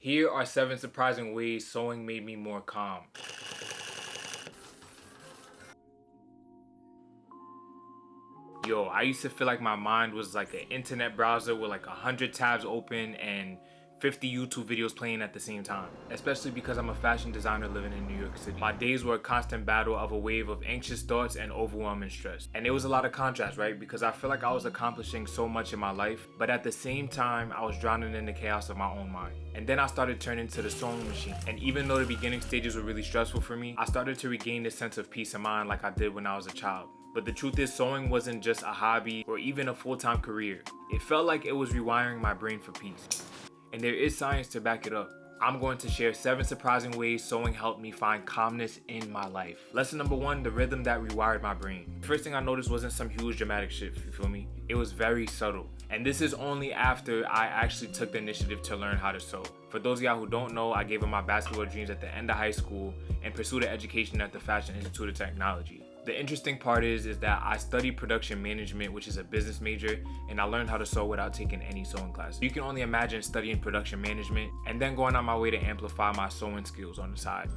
Here are 7 surprising ways sewing made me more calm. Yo, I used to feel like my mind was like an internet browser with like 100 tabs open and 50 YouTube videos playing at the same time. Especially because I'm a fashion designer living in New York City. My days were a constant battle of a wave of anxious thoughts and overwhelming stress. And there was a lot of contrast, right? Because I feel like I was accomplishing so much in my life, but at the same time, I was drowning in the chaos of my own mind. And then I started turning to the sewing machine. And even though the beginning stages were really stressful for me, I started to regain this sense of peace of mind like I did when I was a child. But the truth is, sewing wasn't just a hobby or even a full-time career. It felt like it was rewiring my brain for peace. And there is science to back it up. I'm going to share 7 surprising ways sewing helped me find calmness in my life. Lesson number 1, the rhythm that rewired my brain. First thing I noticed wasn't some huge dramatic shift, you feel me? It was very subtle. And this is only after I actually took the initiative to learn how to sew. For those of y'all who don't know, I gave up my basketball dreams at the end of high school and pursued an education at the Fashion Institute of Technology. The interesting part is that I studied production management, which is a business major, and I learned how to sew without taking any sewing classes. You can only imagine studying production management and then going on my way to amplify my sewing skills on the side.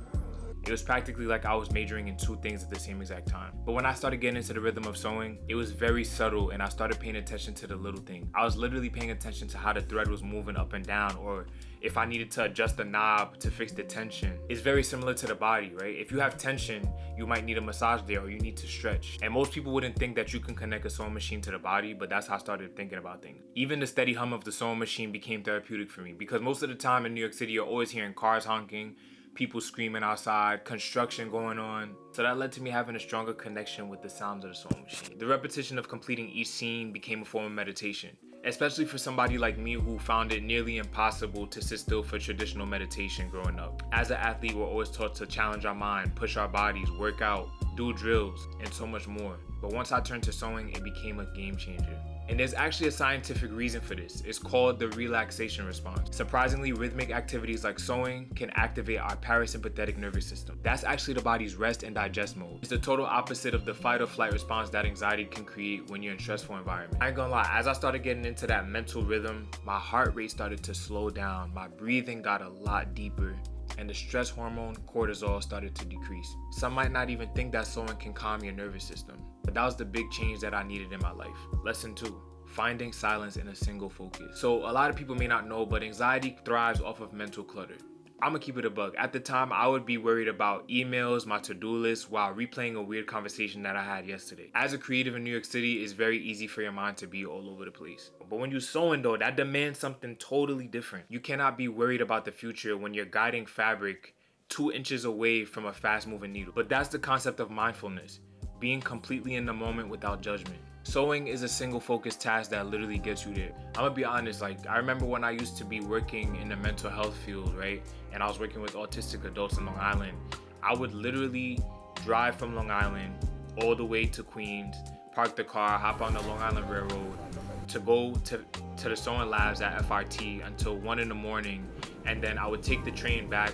It was practically like I was majoring in 2 things at the same exact time. But when I started getting into the rhythm of sewing, it was very subtle and I started paying attention to the little things. I was literally paying attention to how the thread was moving up and down, or if I needed to adjust the knob to fix the tension. It's very similar to the body, right? If you have tension, you might need a massage there or you need to stretch. And most people wouldn't think that you can connect a sewing machine to the body, but that's how I started thinking about things. Even the steady hum of the sewing machine became therapeutic for me because most of the time in New York City, you're always hearing cars honking, people screaming outside, construction going on. So that led to me having a stronger connection with the sounds of the sewing machine. The repetition of completing each scene became a form of meditation, especially for somebody like me who found it nearly impossible to sit still for traditional meditation growing up. As an athlete, we're always taught to challenge our mind, push our bodies, work out, do drills, and so much more. But once I turned to sewing, it became a game changer. And there's actually a scientific reason for this. It's called the relaxation response. Surprisingly, rhythmic activities like sewing can activate our parasympathetic nervous system. That's actually the body's rest and digest mode. It's the total opposite of the fight or flight response that anxiety can create when you're in stressful environment. I ain't gonna lie, as I started getting into that mental rhythm, my heart rate started to slow down, my breathing got a lot deeper, and the stress hormone cortisol started to decrease. Some might not even think that sewing can calm your nervous system, but that was the big change that I needed in my life. Lesson 2, finding silence in a single focus. So a lot of people may not know, but anxiety thrives off of mental clutter. I'm gonna keep it a buck. At the time, I would be worried about emails, my to-do list, while replaying a weird conversation that I had yesterday. As a creative in New York City, it's very easy for your mind to be all over the place. But when you're sewing though, that demands something totally different. You cannot be worried about the future when you're guiding fabric 2 inches away from a fast-moving needle. But that's the concept of mindfulness, being completely in the moment without judgment. Sewing is a single focused task that literally gets you there. I'm gonna be honest, like I remember when I used to be working in the mental health field, right? And I was working with autistic adults in Long Island. I would literally drive from Long Island all the way to Queens, park the car, hop on the Long Island Railroad to go to the sewing labs at FRT until 1 in the morning. And then I would take the train back,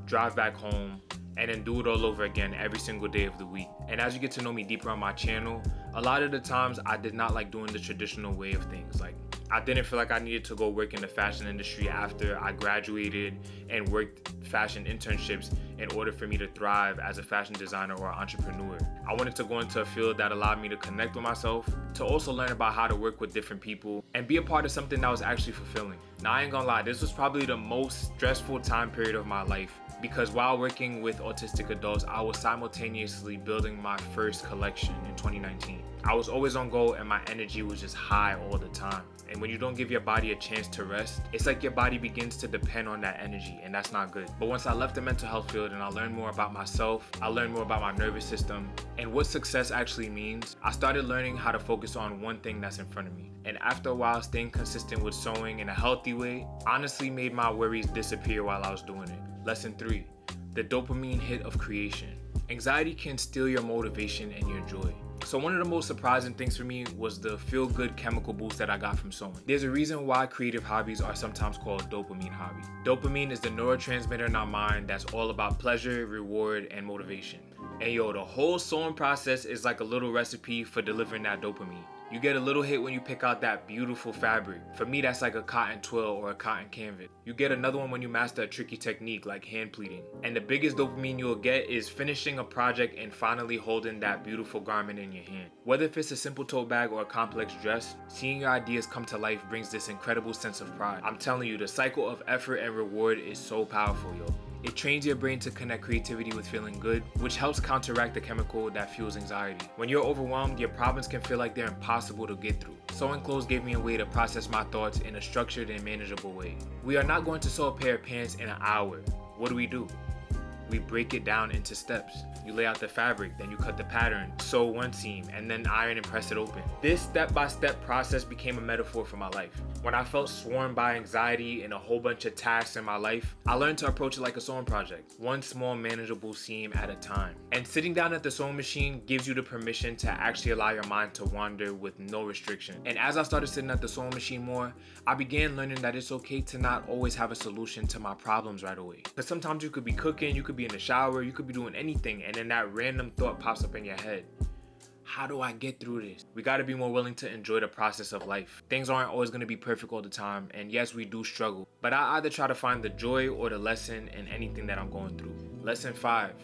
drive back home, and then do it all over again every single day of the week. And as you get to know me deeper on my channel, a lot of the times I did not like doing the traditional way of things. Like I didn't feel like I needed to go work in the fashion industry after I graduated and worked fashion internships in order for me to thrive as a fashion designer or entrepreneur. I wanted to go into a field that allowed me to connect with myself, to also learn about how to work with different people, and be a part of something that was actually fulfilling. Now I ain't gonna lie, this was probably the most stressful time period of my life, because while working with autistic adults, I was simultaneously building my first collection in 2019. I was always on go and my energy was just high all the time. And when you don't give your body a chance to rest, it's like your body begins to depend on that energy, and that's not good. But once I left the mental health field and I learned more about myself, I learned more about my nervous system and what success actually means, I started learning how to focus on one thing that's in front of me. And after a while, staying consistent with sewing in a healthy way honestly made my worries disappear while I was doing it. Lesson 3, the dopamine hit of creation. Anxiety can steal your motivation and your joy. So one of the most surprising things for me was the feel-good chemical boost that I got from sewing. There's a reason why creative hobbies are sometimes called dopamine hobbies. Dopamine is the neurotransmitter in our mind that's all about pleasure, reward, and motivation. And yo, the whole sewing process is like a little recipe for delivering that dopamine. You get a little hit when you pick out that beautiful fabric. For me, that's like a cotton twill or a cotton canvas. You get another one when you master a tricky technique like hand pleating. And the biggest dopamine you'll get is finishing a project and finally holding that beautiful garment in your hand. Whether if it's a simple tote bag or a complex dress, seeing your ideas come to life brings this incredible sense of pride. I'm telling you, the cycle of effort and reward is so powerful, yo. It trains your brain to connect creativity with feeling good, which helps counteract the chemical that fuels anxiety. When you're overwhelmed, your problems can feel like they're impossible to get through. Sewing clothes gave me a way to process my thoughts in a structured and manageable way. We are not going to sew a pair of pants in an hour. What do? We break it down into steps. You lay out the fabric, then you cut the pattern, sew one seam, and then iron and press it open. This step-by-step process became a metaphor for my life. When I felt swarmed by anxiety and a whole bunch of tasks in my life, I learned to approach it like a sewing project, one small manageable seam at a time. And sitting down at the sewing machine gives you the permission to actually allow your mind to wander with no restriction. And as I started sitting at the sewing machine more, I began learning that it's okay to not always have a solution to my problems right away. Because sometimes you could be cooking, you could be in the shower, you could be doing anything, and then that random thought pops up in your head. How do I get through this? We gotta be more willing to enjoy the process of life. Things aren't always gonna be perfect all the time, and yes, we do struggle, but I either try to find the joy or the lesson in anything that I'm going through. Lesson 5,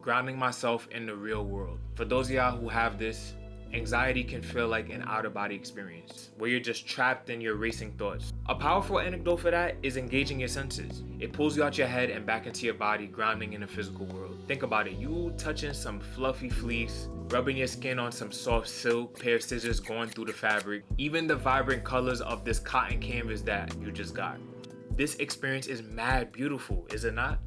grounding myself in the real world. For those of y'all who have this, anxiety can feel like an out-of-body experience, where you're just trapped in your racing thoughts. A powerful anecdote for that is engaging your senses. It pulls you out your head and back into your body, grounding in the physical world. Think about it, you touching some fluffy fleece, rubbing your skin on some soft silk, pair of scissors going through the fabric, even the vibrant colors of this cotton canvas that you just got. This experience is mad beautiful, is it not?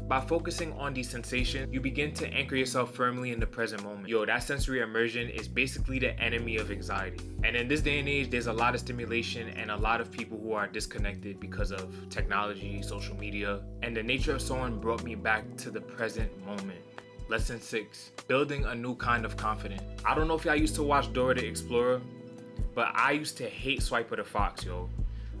By focusing on these sensations, you begin to anchor yourself firmly in the present moment. Yo, that sensory immersion is basically the enemy of anxiety. And in this day and age, there's a lot of stimulation and a lot of people who are disconnected because of technology, social media, and the nature of sewing brought me back to the present moment. Lesson 6, building a new kind of confidence. I don't know if y'all used to watch Dora the Explorer, but I used to hate Swiper the Fox, yo.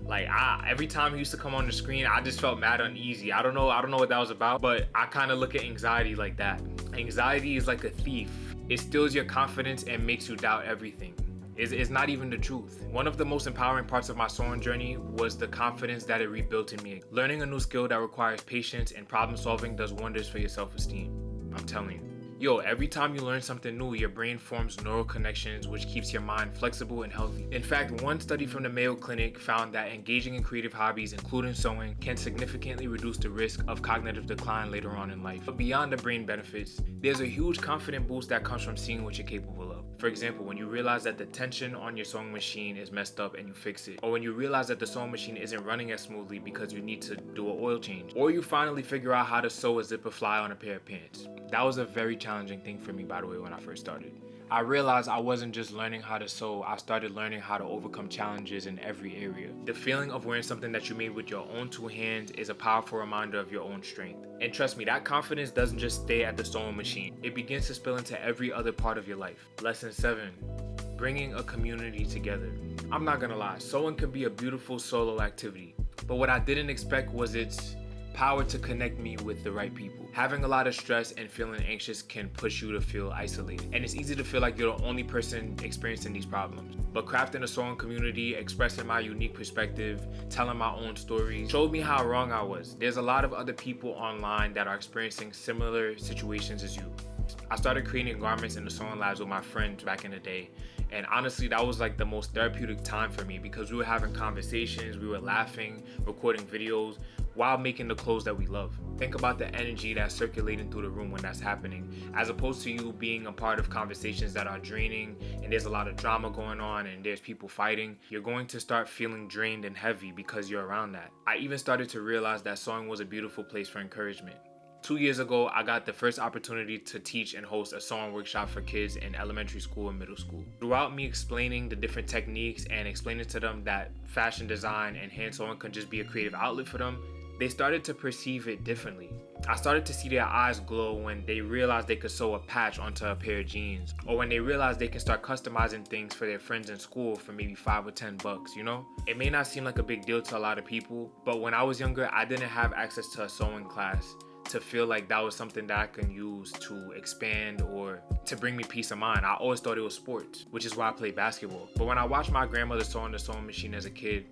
Like, every time he used to come on the screen, I just felt mad uneasy. I don't know what that was about, but I kind of look at anxiety like that. Anxiety is like a thief. It steals your confidence and makes you doubt everything. It's not even the truth. One of the most empowering parts of my sewing journey was the confidence that it rebuilt in me. Learning a new skill that requires patience and problem solving does wonders for your self-esteem. I'm telling you. Yo, every time you learn something new, your brain forms neural connections, which keeps your mind flexible and healthy. In fact, one study from the Mayo Clinic found that engaging in creative hobbies, including sewing, can significantly reduce the risk of cognitive decline later on in life. But beyond the brain benefits, there's a huge confidence boost that comes from seeing what you're capable of. For example, when you realize that the tension on your sewing machine is messed up and you fix it, or when you realize that the sewing machine isn't running as smoothly because you need to do an oil change, or you finally figure out how to sew a zipper fly on a pair of pants. That was a very challenging thing for me, by the way, when I first started. I realized I wasn't just learning how to sew, I started learning how to overcome challenges in every area. The feeling of wearing something that you made with your own two hands is a powerful reminder of your own strength. And trust me, that confidence doesn't just stay at the sewing machine. It begins to spill into every other part of your life. Lesson 7, bringing a community together. I'm not gonna lie, sewing can be a beautiful solo activity, but what I didn't expect was its power to connect me with the right people. Having a lot of stress and feeling anxious can push you to feel isolated, and it's easy to feel like you're the only person experiencing these problems. But crafting a sewing community, expressing my unique perspective, telling my own stories, showed me how wrong I was. There's a lot of other people online that are experiencing similar situations as you. I started creating garments in the sewing labs with my friends back in the day, and honestly that was like the most therapeutic time for me because we were having conversations, we were laughing, recording videos while making the clothes that we love. Think about the energy that's circulating through the room when that's happening, as opposed to you being a part of conversations that are draining and there's a lot of drama going on and there's people fighting. You're going to start feeling drained and heavy because you're around that. I even started to realize that sewing was a beautiful place for encouragement. 2 years ago, I got the first opportunity to teach and host a sewing workshop for kids in elementary school and middle school. Throughout me explaining the different techniques and explaining to them that fashion design and hand sewing could just be a creative outlet for them, they started to perceive it differently. I started to see their eyes glow when they realized they could sew a patch onto a pair of jeans, or when they realized they can start customizing things for their friends in school for maybe $5 or $10, you know? It may not seem like a big deal to a lot of people, but when I was younger, I didn't have access to a sewing class to feel like that was something that I can use to expand or to bring me peace of mind. I always thought it was sports, which is why I played basketball. But when I watched my grandmother sew on the sewing machine as a kid,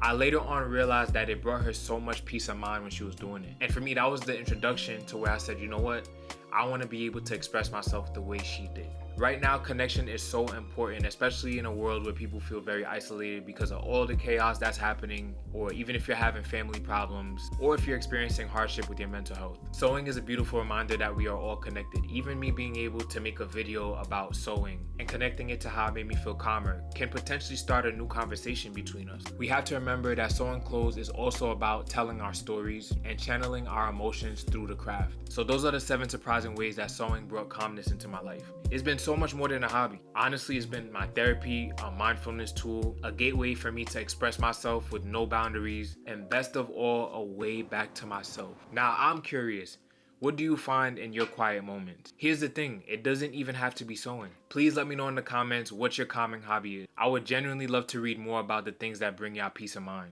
I later on realized that it brought her so much peace of mind when she was doing it. And for me, that was the introduction to where I said, you know what? I want to be able to express myself the way she did. Right now, connection is so important, especially in a world where people feel very isolated because of all the chaos that's happening, or even if you're having family problems, or if you're experiencing hardship with your mental health. Sewing is a beautiful reminder that we are all connected. Even me being able to make a video about sewing and connecting it to how it made me feel calmer can potentially start a new conversation between us. We have to remember that sewing clothes is also about telling our stories and channeling our emotions through the craft. So those are the 7 surprising ways that sewing brought calmness into my life. It's been so much more than a hobby. Honestly, it's been my therapy, a mindfulness tool, a gateway for me to express myself with no boundaries, and best of all, a way back to myself. Now, I'm curious. What do you find in your quiet moments? Here's the thing, it doesn't even have to be sewing. Please let me know in the comments what your calming hobby is. I would genuinely love to read more about the things that bring y'all peace of mind.